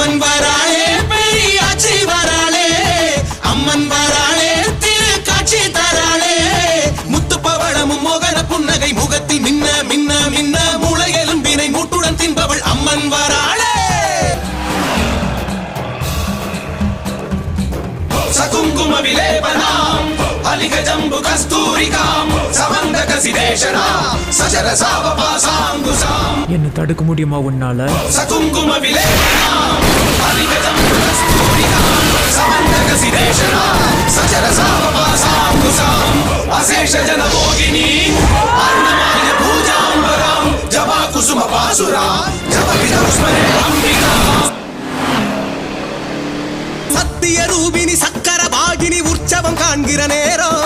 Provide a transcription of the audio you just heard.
அம்மன் வராளே பெரியாச்சி வராளே அம்மன் வராளே திரு காட்சி தராளே முத்து பவளமும் மோகன புன்னகை முகத்தில் மின்ன மின்ன மின்ன மூளையெலும்பினை மூட்டுடன் தின்பவள் அம்மன் வராளே சகுங்கும விலேபனாம் அலிக ஜம்பு கஸ்தூரிகாம் சமந்தக சிதேஷனாம் சஜர சாவபாசாங்குசாம். என்ன தடுக்க முடியுமா உன்னால? சகுங்கும விலேபனாம் அலிக ஜம்பு கஸ்தூரிகாம் சமந்தக சிதேஷனாம் சஜர சாவபாசாங்குசாம். அசேஷ ஜன போகினி அர்ணமாய பூஜாம்பராம் ஜபா குசும பாசுரா ஜப விதௌஸ்மரே அம்பிகா. சத்திய ரூபினி சக்கர பாகினி உற்சவம் காண்கிற நேரம்